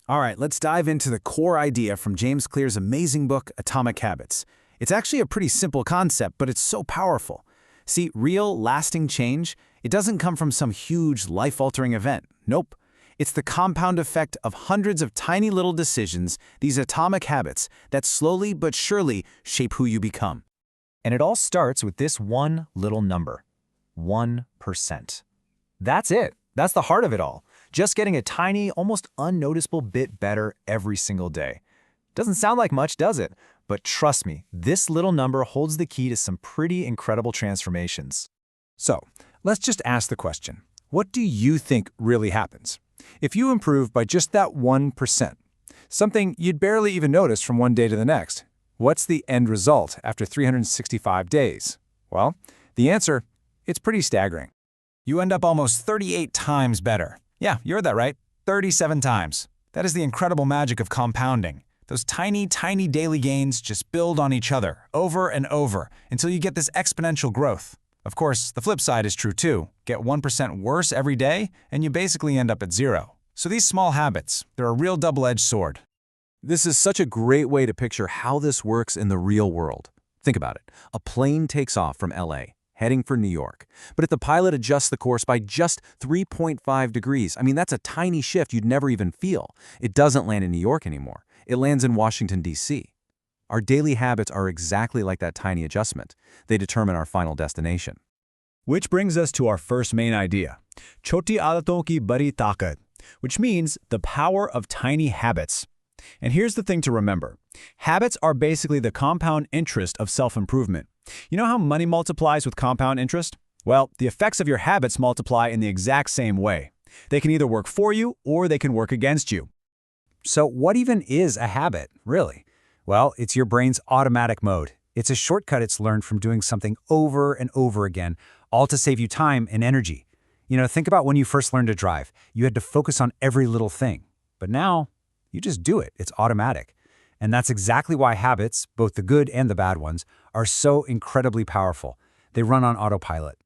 All right, let's dive into the core idea from James Clear's amazing book, Atomic Habits. It's actually a pretty simple concept, but it's so powerful. See, real, lasting change, it doesn't come from some huge, life-altering event. Nope. It's the compound effect of hundreds of tiny little decisions, these atomic habits, that slowly but surely shape who you become. And it all starts with this one little number, 1%. That's it. That's the heart of it all. Just getting a tiny, almost unnoticeable bit better every single day. Doesn't sound like much, does it? But trust me, this little number holds the key to some pretty incredible transformations. So, let's just ask the question, what do you think really happens? If you improve by just that 1%, something you'd barely even notice from one day to the next, what's the end result after 365 days? Well, the answer, it's pretty staggering. You end up almost 38 times better. Yeah, you heard that right, 37 times. That is the incredible magic of compounding. Those tiny, tiny daily gains just build on each other, over and over, until you get this exponential growth. Of course, the flip side is true too. Get 1% worse every day, and you basically end up at zero. So these small habits, they're a real double-edged sword. This is such a great way to picture how this works in the real world. Think about it. A plane takes off from LA, heading for New York. But if the pilot adjusts the course by just 3.5 degrees, that's a tiny shift you'd never even feel. It doesn't land in New York anymore. It lands in Washington, D.C. Our daily habits are exactly like that tiny adjustment. They determine our final destination. Which brings us to our first main idea, choti aadaton ki badi taakat, which means the power of tiny habits. And here's the thing to remember. Habits are basically the compound interest of self-improvement. You know how money multiplies with compound interest? Well, the effects of your habits multiply in the exact same way. They can either work for you or they can work against you. So what even is a habit, really? Well, it's your brain's automatic mode. It's a shortcut it's learned from doing something over and over again, all to save you time and energy. Think about when you first learned to drive. You had to focus on every little thing. But now, you just do it. It's automatic. And that's exactly why habits, both the good and the bad ones, are so incredibly powerful. They run on autopilot.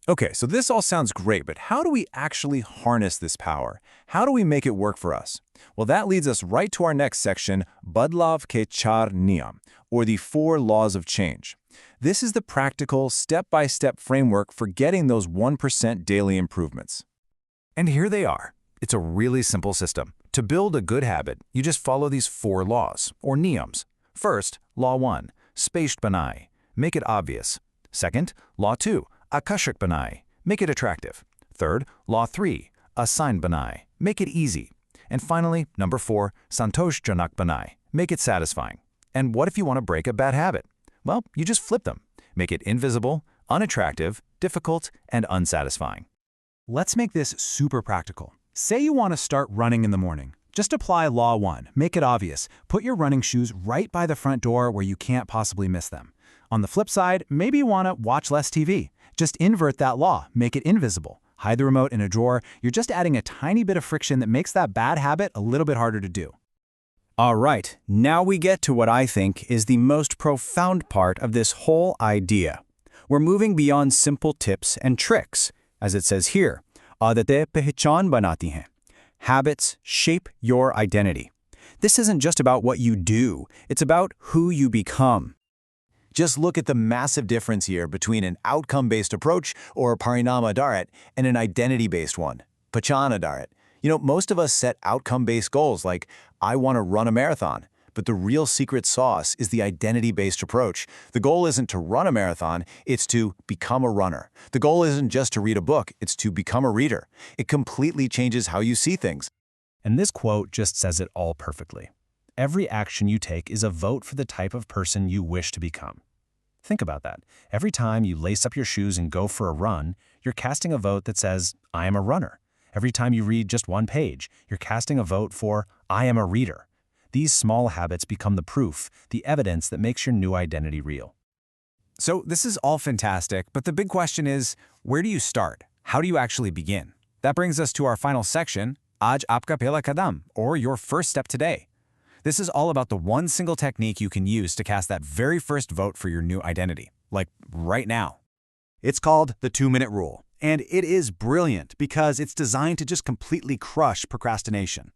Okay, so this all sounds great, but how do we actually harness this power? How do we make it work for us? Well, that leads us right to our next section, Badlav ke Char Niyam, or the 4 laws of change. This is the practical, step-by-step framework for getting those 1% daily improvements. And here they are. It's a really simple system. To build a good habit, you just follow these 4 laws, or niyams. First, Law 1, spaced banai, make it obvious. Second, Law 2, akashak banai, make it attractive. Third, Law 3, assign banai, make it easy. And finally, number 4, santosh janak banai, make it satisfying. And what if you want to break a bad habit? Well, you just flip them. Make it invisible, unattractive, difficult, and unsatisfying. Let's make this super practical. Say you want to start running in the morning. Just apply Law 1, make it obvious. Put your running shoes right by the front door where you can't possibly miss them. On the flip side, maybe you want to watch less TV. Just invert that law, make it invisible. Hide the remote in a drawer. You're just adding a tiny bit of friction that makes that bad habit a little bit harder to do. All right, now we get to what I think is the most profound part of this whole idea. We're moving beyond simple tips and tricks. As it says here, aadatein pehchan banati hain. Habits shape your identity. This isn't just about what you do, it's about who you become. Just look at the massive difference here between an outcome-based approach, or parinama dharat, and an identity-based one, pachana dharat. Most of us set outcome-based goals like, I want to run a marathon. But the real secret sauce is the identity-based approach. The goal isn't to run a marathon, it's to become a runner. The goal isn't just to read a book, it's to become a reader. It completely changes how you see things. And this quote just says it all perfectly. Every action you take is a vote for the type of person you wish to become. Think about that. Every time you lace up your shoes and go for a run, you're casting a vote that says, I am a runner. Every time you read just one page, you're casting a vote for, I am a reader. These small habits become the proof, the evidence that makes your new identity real. So this is all fantastic, but the big question is, where do you start? How do you actually begin? That brings us to our final section, Aaj Aapka Pehla Kadam, or your first step today. This is all about the one single technique you can use to cast that very first vote for your new identity, like right now. It's called the 2-minute rule, And it is brilliant because it's designed to just completely crush procrastination.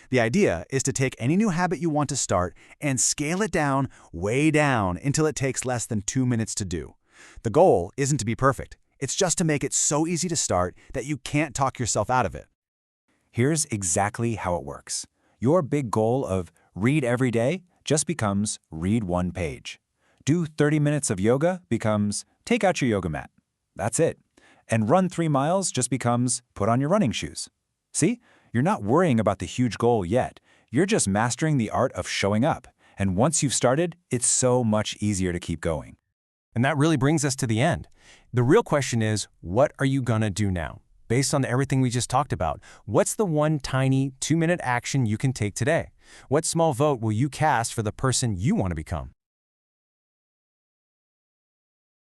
The idea is to take any new habit you want to start and scale it down, way down, until it takes less than 2 minutes to do. The goal isn't to be perfect. It's just to make it so easy to start that you can't talk yourself out of it. Here's exactly how it works. Your big goal of read every day just becomes read 1 page. Do 30 minutes of yoga becomes take out your yoga mat. That's it. And run 3 miles just becomes put on your running shoes. See? You're not worrying about the huge goal yet. You're just mastering the art of showing up. And once you've started, it's so much easier to keep going. And that really brings us to the end. The real question is, what are you gonna do now? Based on everything we just talked about, what's the one tiny 2-minute action you can take today? What small vote will you cast for the person you want to become?